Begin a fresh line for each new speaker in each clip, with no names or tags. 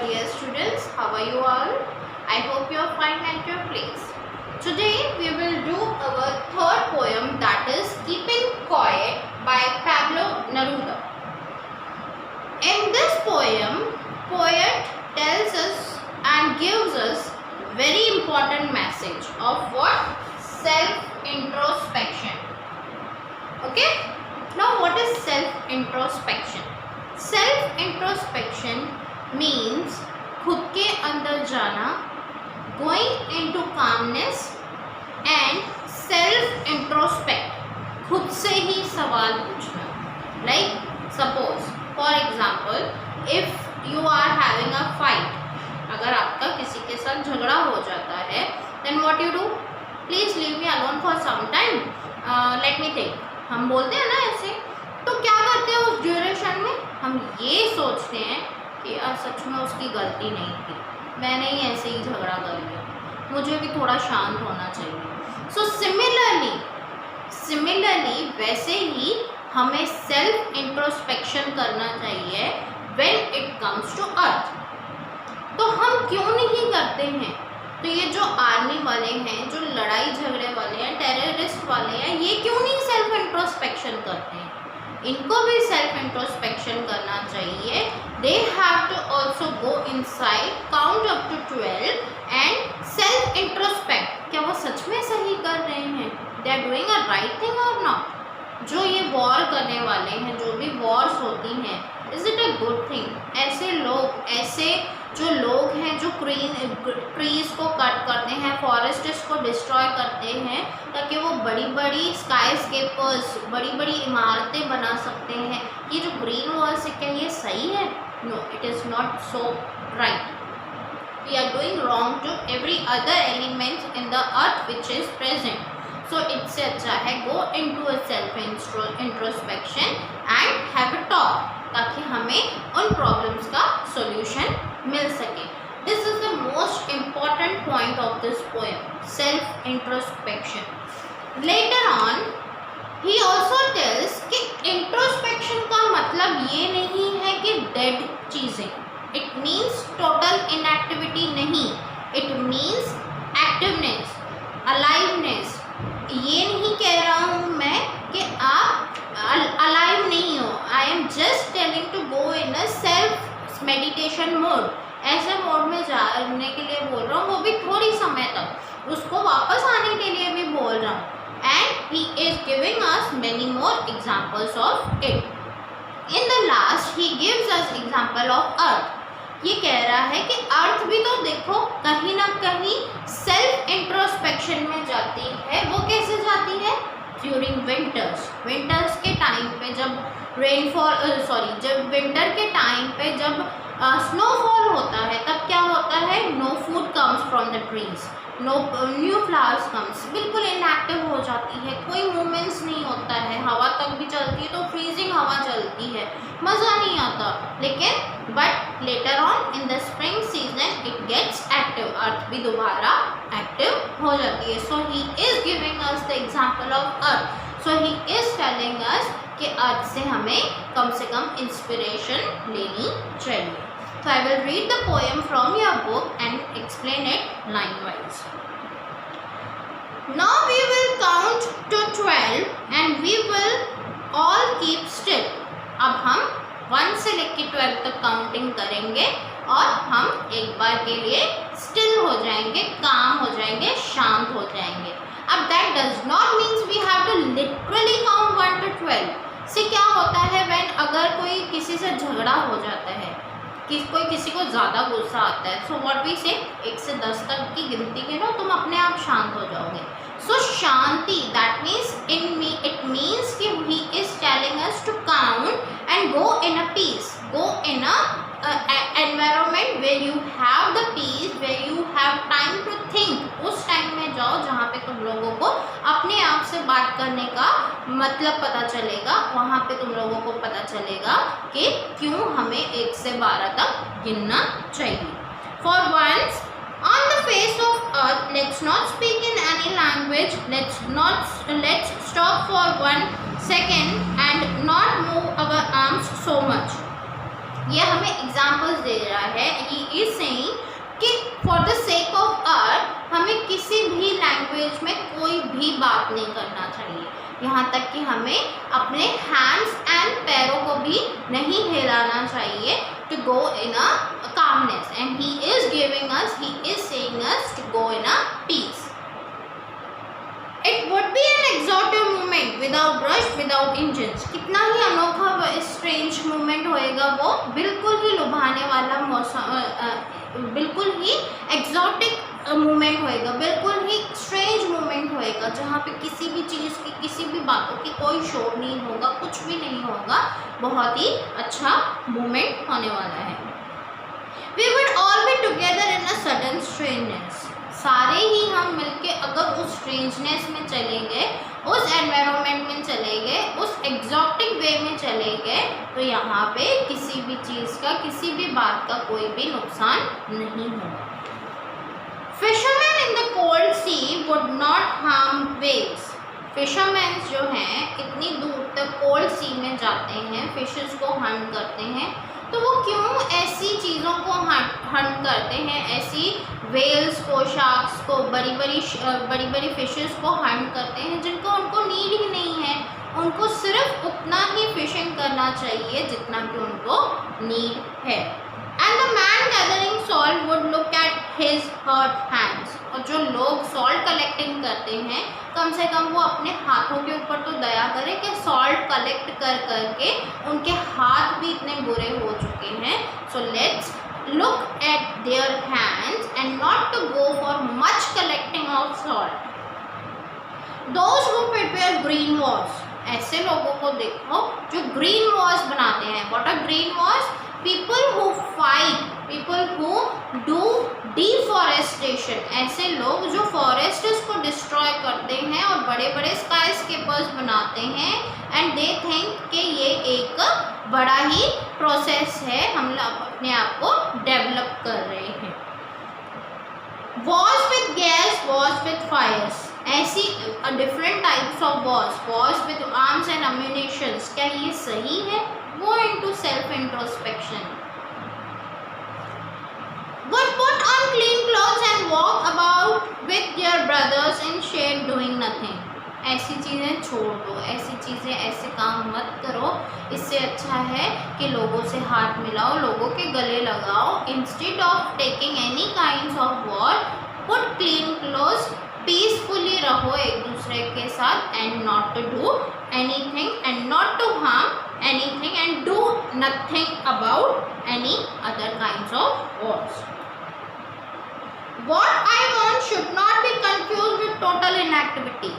Dear students, how are you all? I hope you are fine at your place. Today we will do our third poem, that is Keeping Quiet by Pablo Neruda. In this poem, poet tells us and gives us very important message of what? Self-introspection. Okay? Now what is self-introspection? Self-introspection means खुद के अंदर जाना, going into calmness and self introspect, खुद से ही सवाल पूछना. Like suppose for example, if you are having a fight, अगर आपका किसी के साथ झगड़ा हो जाता है, then what you do? Please leave me alone for some time. Let me think. हम बोलते हैं ना ऐसे. तो क्या करते हैं उस ड्यूरेशन में? हम ये सोचते हैं कि यार सच में उसकी गलती नहीं थी, मैंने ही ऐसे ही झगड़ा कर लिया, मुझे भी थोड़ा शांत होना चाहिए. सो सिमिलरली वैसे ही हमें सेल्फ इंट्रोस्पेक्शन करना चाहिए when it comes to earth. तो हम क्यों नहीं करते हैं? तो ये जो आर्मी वाले हैं, जो लड़ाई झगड़े वाले हैं, टेररिस्ट वाले हैं, ये क्यों नहीं सेल्फ इंट्रोस्पेक्शन करते हैं? इनको भी सेल्फ इंट्रोस्पेक्शन करना चाहिए. They have to also go inside, count up to 12 and self introspect. क्या वो सच में सही कर रहे हैं? They are doing a right thing और नॉट? जो ये वॉर करने वाले हैं, जो भी वॉर्स होती हैं, is it a good thing? ऐसे जो लोग हैं जो ट्रीज को कट करते हैं, फॉरेस्ट्स को डिस्ट्रॉय करते हैं ताकि वो बड़ी बड़ी स्काई स्केपर्स, बड़ी बड़ी इमारतें बना सकते हैं, ये जो ग्रीन वॉल्स है, क्या ये सही है? No, it is not so right. We are doing wrong to every other elements in the earth which is present. So इससे अच्छा है go into a self introspection and have a talk, ताकि हमें उन प्रॉब्लम्स का solution मिल सके. This is the most important point of this poem, self introspection. Later on he also tells कि इंट्रोस्पेक्शन का मतलब ये नहीं है कि डेड चीज़ें. इट मीन्स टोटल इनएक्टिविटी नहीं, इट मीन्स एक्टिवनेस, अलाइवनेस. ये नहीं कह रहा हूँ मैं कि आप अलाइव नहीं हो. I am just telling to go in a self meditation mode. ऐसे मोड में जाने के लिए बोल रहा हूँ, वो भी थोड़ी समय तक, उसको वापस आने के लिए भी बोल रहा हूँ. And he is giving us many more examples of it. In the last he gives us example of अर्थ. ये कह रहा है कि अर्थ भी तो देखो कहीं ना कहीं सेल्फ इंट्रोस्पेक्शन में जाती है. वो कैसे जाती है? ड्यूरिंग विंटर्स के टाइम पे जब जब विंटर के टाइम पे जब स्नोफॉल होता है, तब क्या होता है? No food comes from the trees, no new flowers comes. बिल्कुल इनएक्टिव हो जाती है, कोई मूवमेंट्स नहीं होता है. हवा तक भी चलती है तो फ्रीजिंग हवा चलती है, मज़ा नहीं आता. लेकिन but later on in the spring season it gets active. Earth भी दोबारा एक्टिव हो जाती है. So he is giving us the example of earth. So he is telling us कि अर्थ से हमें कम से कम इंस्पिरेशन लेनी चाहिए. So I will read the poem from your book and explain it line wise. Now we will count to 12 and we will all keep still. अब हम 1 से लेकर 12 तक काउंटिंग करेंगे और हम एक बार के लिए स्टिल हो जाएंगे, काम हो जाएंगे, शांत हो जाएंगे. अब that does not means we have to literally count 1 to 12. से क्या होता है when अगर कोई किसी से झगड़ा हो जाता है, कोई किसी को ज़्यादा गुस्सा आता है, सो व्हाट वी से 1 से 10 तक की गिनती गिनो, तुम अपने आप शांत हो जाओगे. सो शांति, दैट मीन्स इट मीन्स कि he is telling us to count and go in a peace, go in a environment where you have the peace, where you have time to think. उस time में जाओ जहाँ पे तुम लोगों को अपने आप से बात करने का मतलब पता चलेगा. वहाँ पे तुम लोगों को पता चलेगा कि क्यों हमें 1 से 12 तक गिनना चाहिए. For once on the face of earth, let's not speak in any language, let's stop for 1 second and not move our arms so much. ये हमें एग्जाम्पल्स दे रहा है. ही बात नहीं करना चाहिए, यहाँ तक कि हमें अपने हैंड्स एंड पैरों को भी नहीं हिलाना चाहिए to go in a calmness, and he is saying us to go in a peace. It would be an exotic movement without rush, without engines. कितना ही अनोखा स्ट्रेंज मूवमेंट होएगा वो, बिल्कुल ही लुभाने वाला मौसम, बिल्कुल ही एक्सोटिक मूवमेंट होएगा, बिल्कुल ही स्ट्रेंज मूवमेंट होएगा, जहाँ पे किसी भी चीज़ की, किसी भी बातों की कोई शोर नहीं होगा, कुछ भी नहीं होगा, बहुत ही अच्छा मूवमेंट होने वाला है। We would all be together in a sudden strangeness. सारे ही हम मिलके अगर उस स्ट्रेंजनेस में चले गए, उस एनवायरनमेंट में चले गए, उस एग्जॉटिक वे में चले गए, तो यहाँ पे किसी भी चीज़ का, किसी भी बात का कोई भी नुकसान नहीं होगा। Fishermen in the cold sea would not harm waves. Fisherman जो हैं इतनी दूर तक कोल्ड सी में जाते हैं, फिशेस को हंट करते हैं, तो वो क्यों ऐसी चीज़ों को हंट करते हैं, ऐसी वेल्स को, शार्क्स को, बड़ी बड़ी फिशेस को हंट करते हैं जिनको उनको नीड ही नहीं है। उनको सिर्फ उतना ही फिशिंग करना चाहिए जितना कि उनको नीड है। And the man gathering salt would look at his hurt hands. और जो लोग सॉल्ट कलेक्टिंग करते हैं, कम से कम वो अपने हाथों के ऊपर तो दया करें कि सॉल्ट कलेक्ट कर करके उनके हाथ भी इतने बुरे हो चुके हैं। So let's look at their hands and not to go for much collecting of salt. Those who prepare green walls, ऐसे लोगों को देखो जो green walls बनाते हैं। What are green walls? People who fight, people who do deforestation, ऐसे लोग जो फॉरेस्ट्स को डिस्ट्रॉय करते हैं और बड़े बड़े स्काई स्केपर्स बनाते हैं, एंड दे थिंक कि ये एक बड़ा ही प्रोसेस है, हम अपने आप को डेवलप कर रहे हैं। Wars with gas, wars with fires, ऐसी different types of wars with arms and ammunitions, क्या ये सही है? Go into self introspection. But put on clean clothes and walk about with your brothers in shade doing nothing. ऐसी चीज़ें छोड़ दो, ऐसी चीज़ें, ऐसे काम मत करो। इससे अच्छा है कि लोगों से हाथ मिलाओ, लोगों के गले लगाओ। Instead of taking any kinds of war, put clean clothes, peacefully रहो एक दूसरे के साथ, and not to do anything and not to harm anything and do nothing about any other kinds of wars. What I want should not be confused with total inactivity.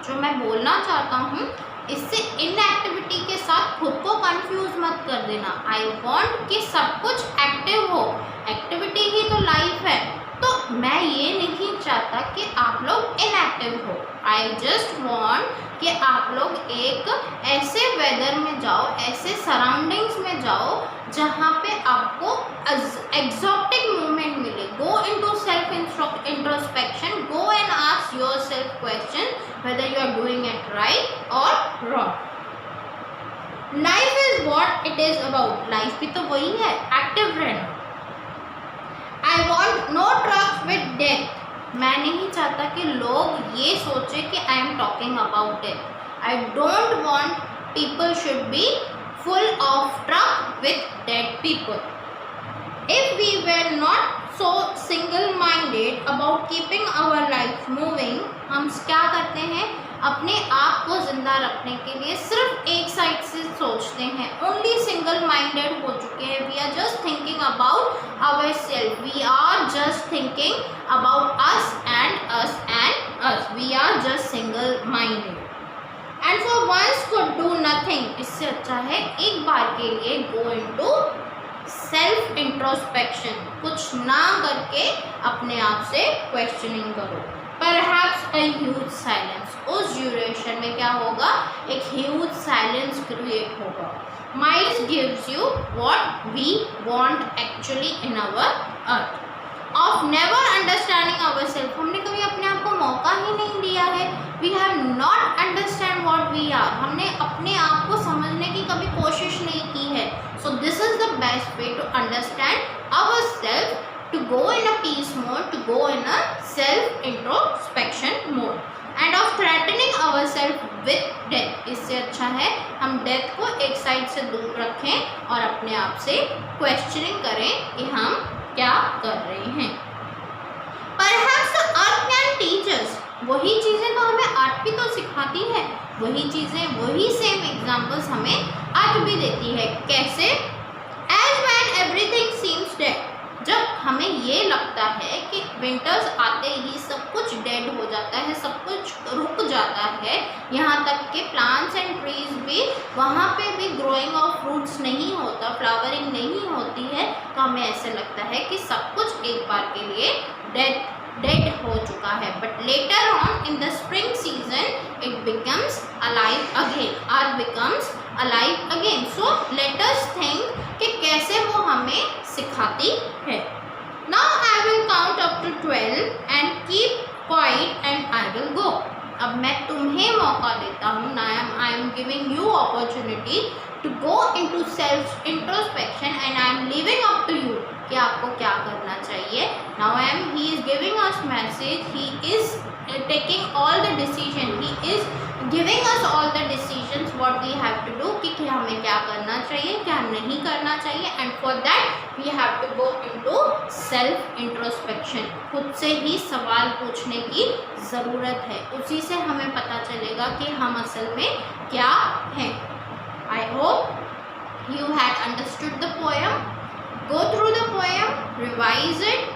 जो मैं बोलना चाहता हूँ, इससे इनएक्टिविटी के साथ खुद को कंफ्यूज मत कर देना। आई वॉन्ट कि सब कुछ एक्टिव हो, एक्टिविटी ही तो लाइफ है। तो मैं ये नहीं चाहता कि आप लोग इनएक्टिव हो। आई जस्ट वॉन्ट कि आप लोग एक ऐसे वेदर में जाओ, ऐसे सराउंडिंग्स में जाओ जहाँ पे आपको एक्सोटिक मूवमेंट मिले। गो into self introspection, go and ask yourself question whether you are doing it right or wrong. Life is what it is about. Life भी तो वही है, एक्टिव रहना। I want no trucks with death. मैं नहीं चाहता कि लोग ये सोचे कि I am talking about death. I don't want people should be full of truck with dead people. If we were not so single-minded about keeping our life moving, हम क्या करते हैं? अपने आप को ज़िंदा रखने के लिए सिर्फ एक साइड से सोचते हैं, ओनली सिंगल माइंडेड हो चुके हैं। We are just thinking about our self, we are just thinking about us and us and us, we are just single minded and for once could do nothing. इससे अच्छा है एक बार के लिए गो into self introspection, कुछ ना करके अपने आप से क्वेश्चनिंग करो। Perhaps a huge silence, उस ड्यूरेशन में क्या होगा? एक ह्यूज साइलेंस क्रिएट होगा। Miles gives you what we want actually in our earth. Of never understanding ourselves, हमने कभी अपने आप को मौका ही नहीं दिया है। We have not understand what we are, हमने अपने आप को समझने की कभी कोशिश नहीं की है। So this is the best way to understand ourselves, to go in a peace mode, to go in a self introspection mode. And of threatening our self with death. इससे अच्छा है हम डेथ को एक साइड से दूर रखें और अपने आप से क्वेश्चनिंग करें कि हम क्या कर रहे हैं। Perhaps the earth can teach us, वही चीज़ें तो हमें अर्थ भी तो सिखाती है, वही चीज़ें, वही सेम एग्जाम्पल्स हमें अर्थ भी देती है। कैसे? As when everything seems dead, जब हमें ये लगता है कि विंटर्स आते ही सब कुछ डेड हो जाता है, सब कुछ रुक जाता है, यहाँ तक कि प्लांट्स एंड ट्रीज भी, वहाँ पे भी ग्रोइंग ऑफ फ्रूट्स नहीं होता, फ्लावरिंग नहीं होती है, तो हमें ऐसे लगता है कि सब कुछ एक बार के लिए डेड हो चुका है। But later on in the spring season it becomes alive again, earth becomes alive again. So let us think कि कैसे वो हमें सिखाती है। Now I will count up to 12 and keep quiet and I will go. अब मैं तुम्हें मौका देता हूँ, I am giving you opportunity to go into self introspection and I am leaving up to you कि आपको क्या करना चाहिए। Now he is giving us message, he is taking all the decision, he is giving us all the decisions what we have to do कि हमें क्या करना चाहिए, क्या नहीं करना चाहिए। And for that we have to go into self introspection. खुद से ही सवाल पूछने की ज़रूरत है, उसी से हमें पता चलेगा कि हम असल में क्या हैं। I hope you had understood the poem. Go through the poem, revise it